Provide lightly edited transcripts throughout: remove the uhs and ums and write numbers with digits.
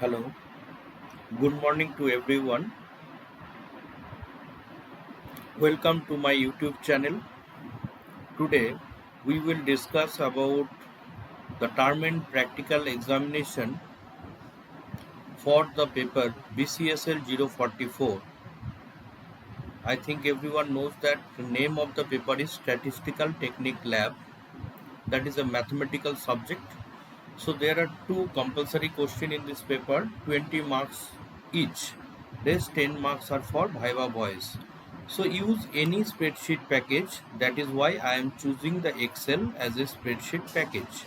Hello, good morning to everyone. Welcome to my YouTube channel. Today we will discuss about the term and practical examination for the paper BCSL 044. I think everyone knows that the name of the paper is Statistical Technique Lab. That is a mathematical subject. So there are two compulsory questions in this paper, 20 marks each. Rest 10 marks are for Viva Voice. So use any spreadsheet package. That is why I am choosing the Excel as a spreadsheet package.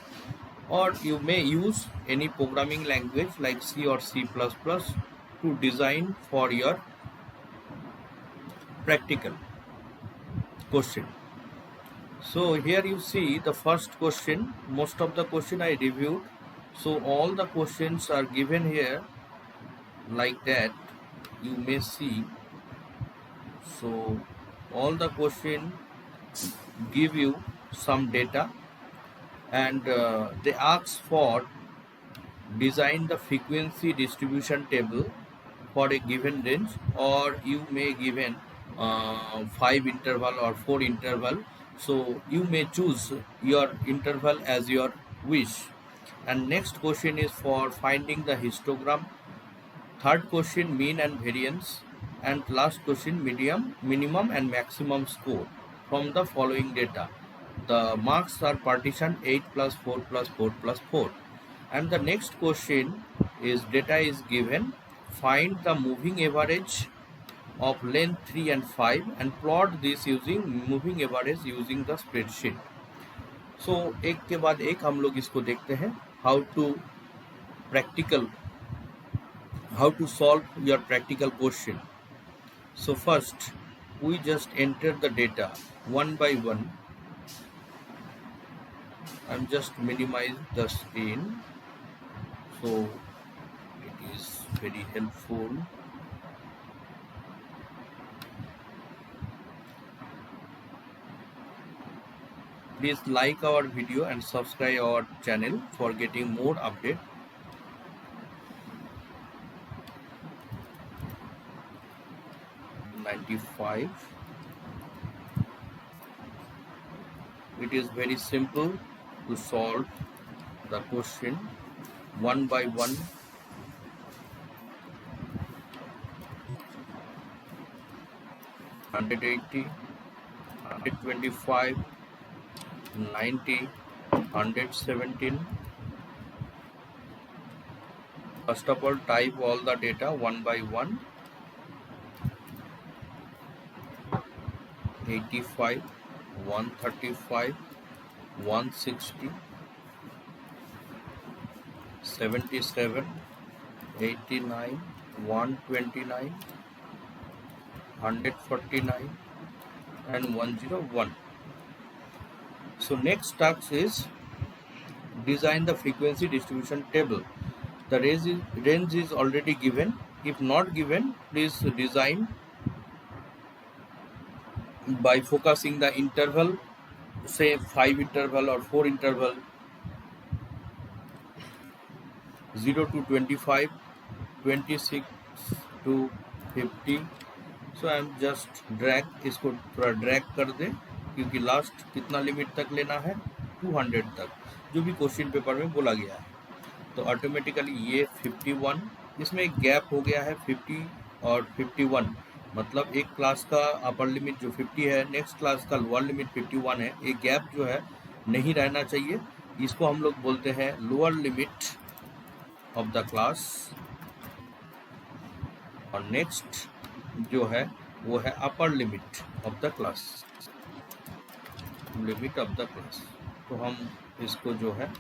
Or you may use any programming language like C or C++ to design for your practical question. So here you see the first question. Most of the question I reviewed. So all the questions are given here like that. You may see. So all the question give you some data, and they ask for design the frequency distribution table for a given range, or you may given 5 interval or 4 interval. So you may choose your interval as your wish. And next question is for finding the histogram. Third question, mean and variance. And last question, minimum and maximum score from the following data. The marks are partitioned 8 plus 4 plus 4 plus 4. And the next question is data is given. Find the moving average of length 3 and 5 and plot this using moving average using the spreadsheet. So एक के बाद एक हम लोग इसको देखते हैं. How to solve your practical question. So first we just enter the data one by one. I'm just minimize the screen so it is very helpful. Please like our video and subscribe our channel for getting more update. $95. It is very simple to solve the question one by one. $180, $125, $90, $117. First of all, type all the data one by one. 85, 135, 160, 77, 89, 129, 149 and 101. So next task is design the frequency distribution table. The range is already given. If not given, please design by focusing the interval, say 5 interval or 4 interval, 0 to 25, 26 to 50. So I am just drag, इसको थोड़ा drag कर दें क्योंकि last कितना limit तक लेना है 200 तक जो भी क्वेश्चन पेपर में बोला गया है. तो ऑटोमेटिकली ये 51, इसमें एक गैप हो गया है 50 और 51, मतलब एक क्लास का अपर लिमिट जो 50 है, नेक्स्ट क्लास का लोअर लिमिट 51 है. एक गैप जो है नहीं रहना चाहिए. इसको हम लोग बोलते हैं lower limit of the class, और नेक्स्ट जो है वो है upper limit of the class, limit of the class. तो हम इसको जो है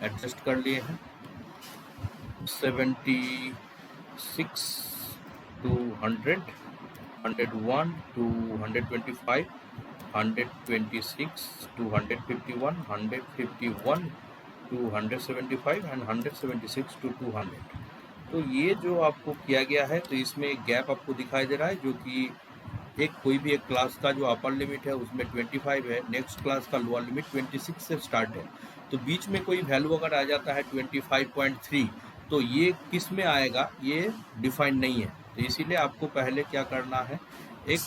एडजस्ट कर लिए हैं. 76 to 100, 101 to 125, 126 to 151, 151 to 175 and 176 to 200. तो ये जो आपको किया गया है, तो इसमें एक गैप आपको दिखाई दे रहा है जो कि एक कोई भी एक क्लास का जो अपर लिमिट है उसमें 25 है, नेक्स्ट क्लास का लोअर लिमिट 26 से स्टार्ट है. तो बीच में कोई वैल्यू अगर आ जाता है 25.3, तो ये किस में आएगा ये डिफाइन नहीं है, तो इसीलिए आपको पहले क्या करना है, एक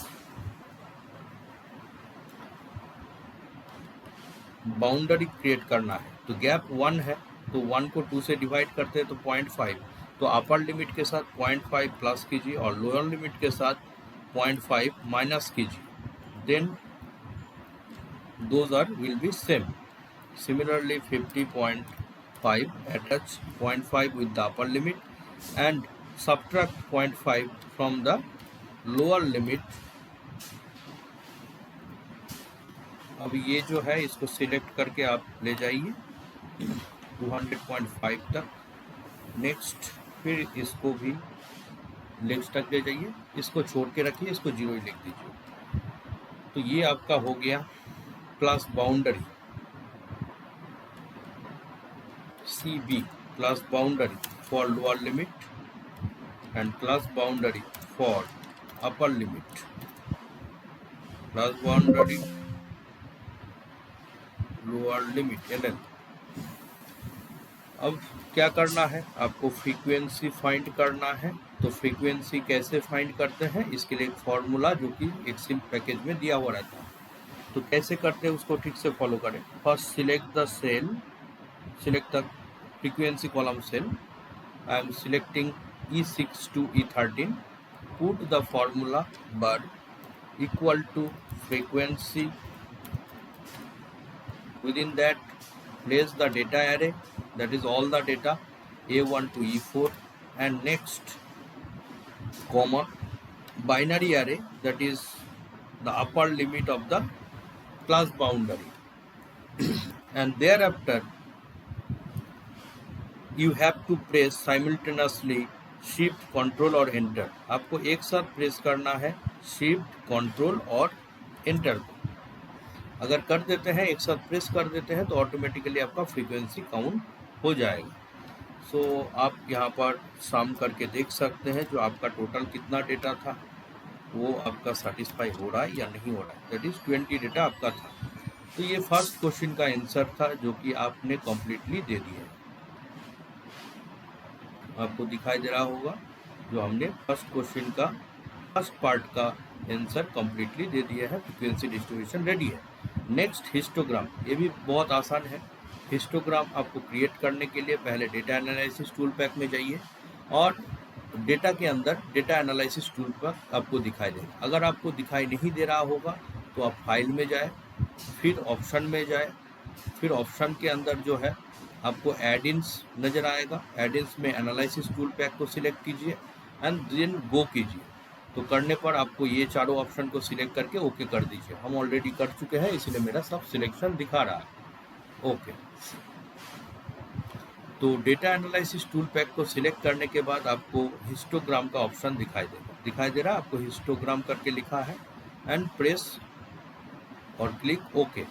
बाउंड्री क्रिएट करना है। तो गैप 1 है, तो 1 को 2 से डिवाइड करते हैं तो 0.5, तो अपर लिमिट के साथ 0.5 प्लस कीजिए और लोअर लिमिट के साथ 0.5 माइनस कीजिए, then those are will be same. Similarly 50.5 attach 0.5 with the upper limit and subtract 0.5 from the lower limit। अब ये जो है इसको सिलेक्ट करके आप ले जाइए 200.5 तक। नेक्स्ट फिर इसको भी लेफ्ट तक ले जाइए, इसको छोड़ के रखिए, इसको 0 ही लिख दीजिए। तो ये आपका हो गया plus boundary CB, plus boundary for lower limit and plus boundary for upper limit, plus boundary lower limit LL। अब क्या करना है, आपको फ्रीक्वेंसी फाइंड करना है। तो फ्रीक्वेंसी कैसे फाइंड करते हैं, इसके लिए एक फॉर्मूला जो कि एक्सेल पैकेज में दिया हुआ रहता है। तो कैसे करते हैं उसको ठीक से फॉलो करें। First select the cell, select the frequency column cell. I am selecting E6 to E13. Put the formula bar equal to frequency. Within that, place the data array, that is all the data A1 to E4, and next comma binary array, that is the upper limit of the class boundary and thereafter you have to press simultaneously shift control और enter। आपको एक साथ press करना है shift control और enter को। अगर कर देते हैं, एक साथ प्रेस कर देते हैं, तो ऑटोमेटिकली आपका फ्रीक्वेंसी काउंट हो जाएगा। सो आप यहाँ पर सम करके देख सकते हैं जो आपका टोटल कितना डेटा था वो आपका सेटिस्फाई हो रहा है या नहीं हो रहा है। दैट इज 20 डेटा आपका था। तो ये फर्स्ट क्वेश्चन का आंसर था जो कि आपने कम्प्लीटली दे दिया है। आपको दिखाई दे रहा होगा जो हमने फर्स्ट क्वेश्चन का फर्स्ट पार्ट का आंसर कम्प्लीटली दे दिया है। फ्रीक्वेंसी डिस्ट्रीब्यूशन रेडी है। नेक्स्ट हिस्टोग्राम, ये भी बहुत आसान है। हिस्टोग्राम आपको क्रिएट करने के लिए पहले डेटा एनालिसिस टूल पैक में जाइए और डेटा के अंदर डेटा एनालिसिस टूल पैक आपको दिखाई देगा। अगर आपको दिखाई नहीं दे रहा होगा तो आप फाइल में जाए, फिर ऑप्शन में जाए, फिर ऑप्शन के अंदर जो है आपको एडिन्स नज़र आएगा। एडिन्स में एनालिसिस टूल पैक को सिलेक्ट कीजिए एंड देन गो कीजिए। तो करने पर आपको ये चारों ऑप्शन को सिलेक्ट करके ओके कर दीजिए। हम ऑलरेडी कर चुके हैं इसलिए मेरा सब सिलेक्शन दिखा रहा है। ओके, तो डेटा एनालिसिस टूल पैक को सिलेक्ट करने के बाद आपको हिस्टोग्राम का ऑप्शन दिखाई दे रहा है। आपको हिस्टोग्राम करके लिखा है एंड प्रेस और क्लिक ओके।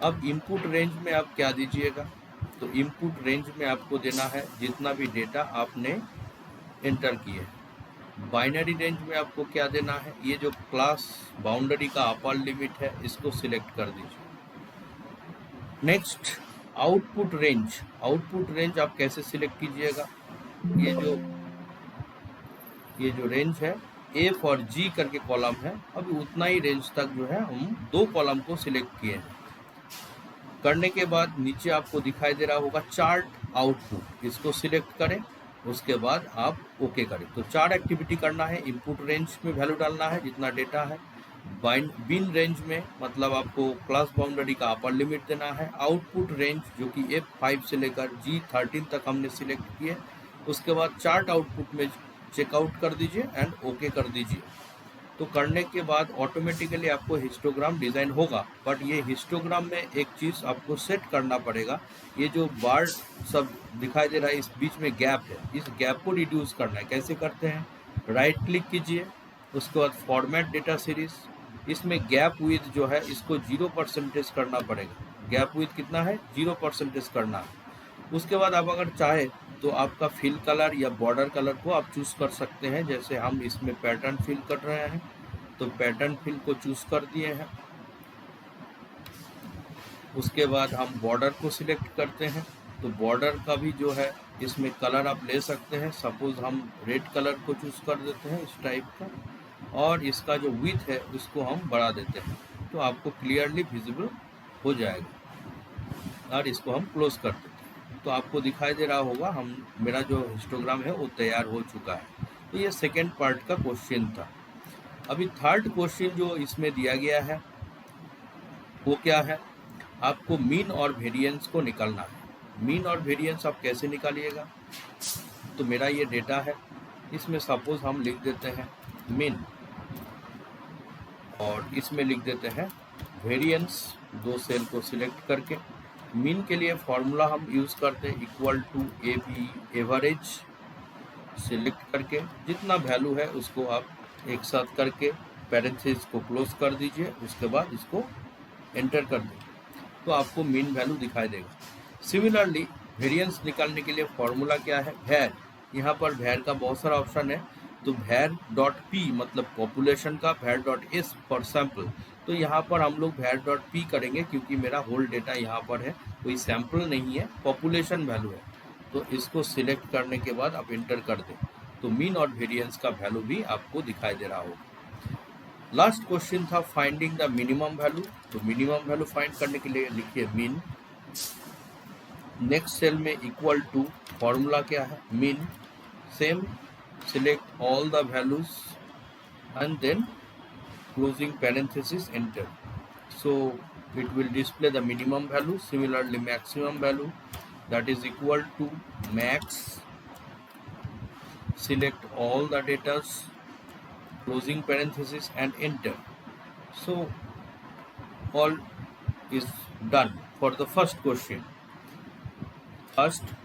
अब इनपुट रेंज में आप क्या दीजिएगा, तो इनपुट रेंज में आपको देना है जितना भी डेटा आपने एंटर किए। बाइनरी रेंज में आपको क्या देना है, ये जो क्लास बाउंड्री का अपर लिमिट है इसको सिलेक्ट कर दीजिए। Next output range, output range आप कैसे सिलेक्ट कीजिएगा, ये जो रेंज है F और G करके कॉलम है, अभी उतना ही रेंज तक जो है हम 2 कॉलम को सिलेक्ट किए हैं। करने के बाद नीचे आपको दिखाई दे रहा होगा चार्ट आउटपुट, इसको सिलेक्ट करें, उसके बाद आप ओके करें। तो 4 एक्टिविटी करना है। इनपुट रेंज में वैल्यू डालना है जितना डेटा है, बिन रेंज में मतलब आपको क्लास बाउंड्री का अपर लिमिट देना है, आउटपुट रेंज जो कि F5 से लेकर G13 तक हमने सिलेक्ट किए, उसके बाद चार्ट आउटपुट में चेकआउट कर दीजिए एंड ओके कर दीजिए। तो करने के बाद ऑटोमेटिकली आपको हिस्टोग्राम डिज़ाइन होगा। बट ये हिस्टोग्राम में एक चीज़ आपको सेट करना पड़ेगा, ये जो बार सब दिखाई दे रहा है इस बीच में गैप है, इस गैप को रिड्यूस करना है। कैसे करते हैं, राइट क्लिक कीजिए, उसके बाद फॉर्मेट डेटा सीरीज, इसमें गैप विथ जो है इसको 0% करना पड़ेगा। गैप विथ कितना है, 0% करना है। उसके बाद आप अगर चाहे तो आपका फिल कलर या बॉर्डर कलर को आप चूज़ कर सकते हैं। जैसे हम इसमें पैटर्न फिल कर रहे हैं तो पैटर्न फिल को चूज़ कर दिए हैं। उसके बाद हम बॉर्डर को सिलेक्ट करते हैं, तो बॉर्डर का भी जो है इसमें कलर आप ले सकते हैं। सपोज हम रेड कलर को चूज कर देते हैं इस टाइप का, और इसका जो विड्थ है उसको हम बढ़ा देते हैं, तो आपको क्लियरली विजिबल हो जाएगा। और इसको हम क्लोज कर देते हैं, तो आपको दिखाई दे रहा होगा हम मेरा जो हिस्टोग्राम है वो तैयार हो चुका है। तो ये सेकेंड पार्ट का क्वेश्चन था। अभी थर्ड क्वेश्चन जो इसमें दिया गया है वो क्या है, आपको मीन और वेरिएंस को निकालना है। मीन और वेरिएंस आप कैसे निकालिएगा, तो मेरा ये डेटा है, इसमें सपोज हम लिख देते हैं मीन और इसमें लिख देते हैं वेरिएंस, दो सेल को सिलेक्ट करके। मीन के लिए फॉर्मूला हम यूज़ करते हैं equal to A B average, select करके जितना वैल्यू है उसको आप एक साथ करके पैरेंथेसिस को क्लोज कर दीजिए, उसके बाद इसको एंटर कर दें तो आपको मीन वैल्यू दिखाई देगा। सिमिलरली वेरिएंस निकालने के लिए फॉर्मूला क्या है, भैर। यहाँ पर भैर का बहुत सारा ऑप्शन है, तो भैर डॉट पी मतलब पॉपुलेशन का, भैर डॉट एस फॉर सैंपल। तो यहाँ पर हम लोग भैर डॉट पी करेंगे क्योंकि मेरा होल डेटा यहाँ पर है, कोई सैंपल नहीं है, पॉपुलेशन वैल्यू है। तो इसको सिलेक्ट करने के बाद आप इंटर कर दें तो मीन और वेरिएंस का वैल्यू भी आपको दिखाई दे रहा होगा। लास्ट क्वेश्चन था फाइंडिंग द मिनिमम वैल्यू। तो मिनिमम वैल्यू फाइंड करने के लिए लिखिए मीन, नेक्स्ट सेल में इक्वल टू, फॉर्मूला क्या है mean, same, select all the values and then closing parenthesis enter. So it will display the minimum value. Similarly maximum value, that is equal to max, select all the datas, closing parenthesis and enter. So all is done for the first question. First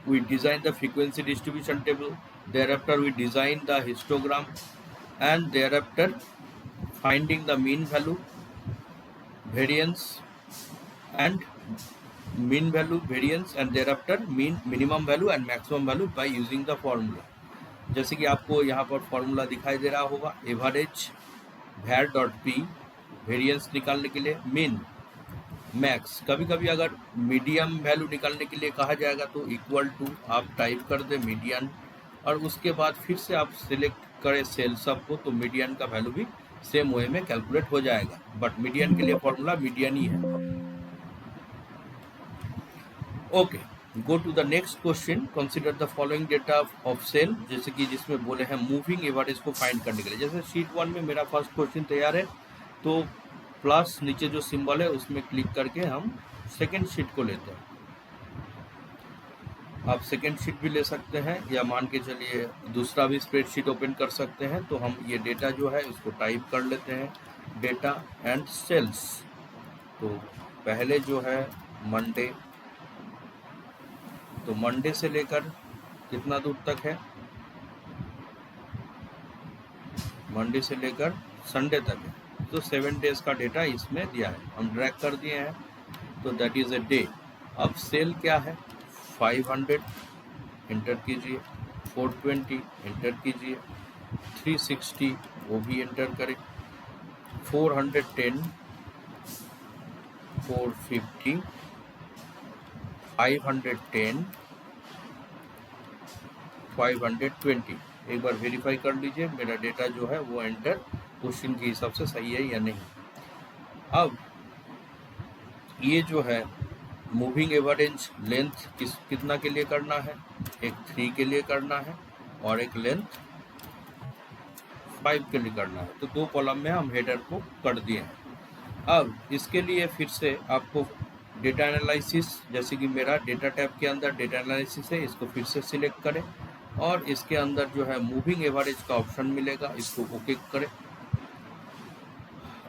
we design the frequency distribution table, thereafter we design the histogram, and thereafter finding the mean value, variance and mean value, variance, and thereafter minimum value and maximum value by using the formula. जैसे कि आपको यहाँ पर formula दिखाई दे रहा होगा, average, भैर डॉट पी, वेरिएंस निकालने के लिए मीन, मैक्स। कभी कभी अगर मीडियम वैल्यू निकालने के लिए कहा जाएगा तो इक्वल टू आप टाइप कर दें मीडियन, और उसके बाद फिर से आप सिलेक्ट करें सेल सब को, तो मीडियन का वैल्यू भी सेम वे में कैलकुलेट हो जाएगा, बट मीडियन के लिए फॉर्मूला मीडियन ही है। Okay, go to the next question, consider the following data of sale, जैसे कि जिसमें बोले हैं मूविंग एवरेज को फाइंड करने के लिए। जैसे शीट 1 में मेरा फर्स्ट क्वेश्चन तैयार है, तो प्लस नीचे जो सिंबल है उसमें क्लिक करके हम सेकेंड शीट को लेते हैं। आप सेकेंड शीट भी ले सकते हैं, या मान के चलिए दूसरा भी स्प्रेडशीट ओपन कर सकते हैं। तो हम ये डेटा जो है इसको टाइप कर लेते हैं, डेटा एंड सेल्स। तो पहले जो है मंडे, तो मंडे से लेकर कितना दूर तक है, मंडे से लेकर संडे तक है, तो 7 डेज का डेटा इसमें दिया है, हम ड्रैग कर दिए हैं, तो दैट इज ए डे। अब सेल क्या है, 500 एंटर कीजिए, 420 एंटर कीजिए, 360 वो भी एंटर करें, 410, 450, 510, 520। एक बार वेरीफाई कर लीजिए मेरा डेटा जो है वो एंटर क्वेश्चन के हिसाब से सही है या नहीं। अब ये जो है मूविंग एवरेज लेंथ कितना के लिए करना है, एक 3 के लिए करना है और एक लेंथ 5 के लिए करना है, तो 2 कॉलम में हम हेडर को कर दिए हैं। अब इसके लिए फिर से आपको डेटा एनालिसिस, जैसे कि मेरा डेटा टैब के अंदर डेटा एनालिसिस है, इसको फिर से सिलेक्ट करें और इसके अंदर जो है मूविंग एवरेज का ऑप्शन मिलेगा, इसको ओके करें।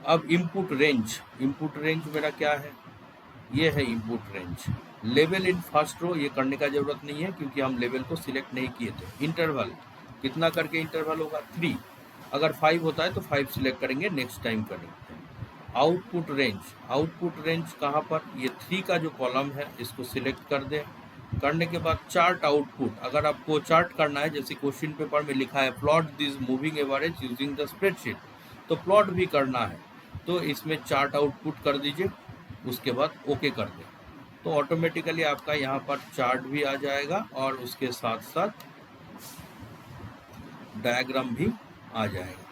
अब इनपुट रेंज मेरा क्या है, ये है इनपुट रेंज। लेवल इन फर्स्ट रो ये करने का जरूरत नहीं है क्योंकि हम लेवल को सिलेक्ट नहीं किए थे। इंटरवल कितना करके इंटरवल होगा, 3। अगर 5 होता है तो 5 सिलेक्ट करेंगे, नेक्स्ट टाइम करेंगे। आउटपुट रेंज कहाँ पर, ये 3 का जो कॉलम है इसको सिलेक्ट कर दें। करने के बाद चार्ट आउटपुट, अगर आपको चार्ट करना है, जैसे क्वेश्चन पेपर में लिखा है plot this moving average using the spreadsheet, तो प्लॉट भी करना है, तो इसमें चार्ट आउटपुट कर दीजिए, उसके बाद ओके कर दें। तो ऑटोमेटिकली आपका यहाँ पर चार्ट भी आ जाएगा और उसके साथ साथ डायग्राम भी आ जाएगा।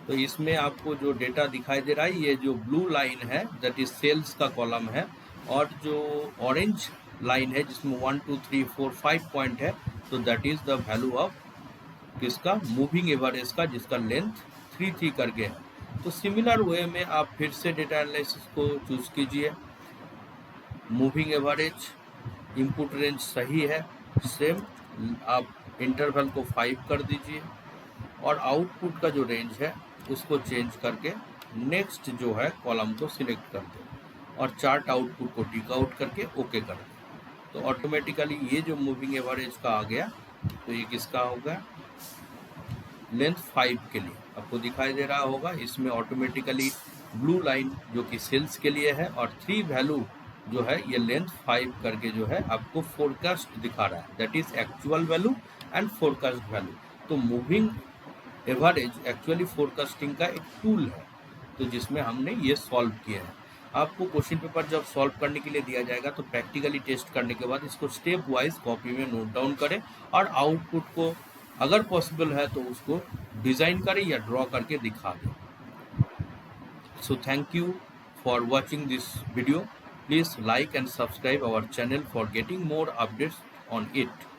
तो इसमें आपको जो डेटा दिखाई दे रहा है, ये जो ब्लू लाइन है दैट इज सेल्स का कॉलम है, और जो ऑरेंज लाइन है जिसमें 1 2 3 4 5 पॉइंट है, तो that is the value of किसका, मूविंग एवरेज का, जिसका लेंथ 3 करके है। तो सिमिलर वे में आप फिर से डेटा एनालिसिस को चूज कीजिए। मूविंग एवरेज इनपुट रेंज सही है, सेम आप इंटरवल को 5 कर दीजिए, और आउटपुट का जो रेंज है उसको चेंज करके नेक्स्ट जो है कॉलम को सिलेक्ट कर दें, और चार्ट आउटपुट को टिक आउट करके ओके कर दें। तो ऑटोमेटिकली ये जो मूविंग एवरेज का आ गया, तो ये किसका होगा, लेंथ 5 के लिए आपको दिखाई दे रहा होगा। इसमें ऑटोमेटिकली ब्लू लाइन जो कि सेल्स के लिए है, और 3 वैल्यू जो है ये लेंथ 5 करके जो है आपको फोरकास्ट दिखा रहा है, that is actual value and forecast value. तो मूविंग एवरेज एक्चुअली फोरकास्टिंग का एक टूल है, तो जिसमें हमने ये सॉल्व किया है। आपको क्वेश्चन पेपर जब सॉल्व करने के लिए दिया जाएगा तो प्रैक्टिकली टेस्ट करने के बाद इसको स्टेप वाइज कॉपी में नोट डाउन करें, और आउटपुट को अगर पॉसिबल है तो उसको डिजाइन करें या ड्रॉ करके दिखा दें। So thank you for watching this video. Please like and subscribe our channel for getting more updates on it.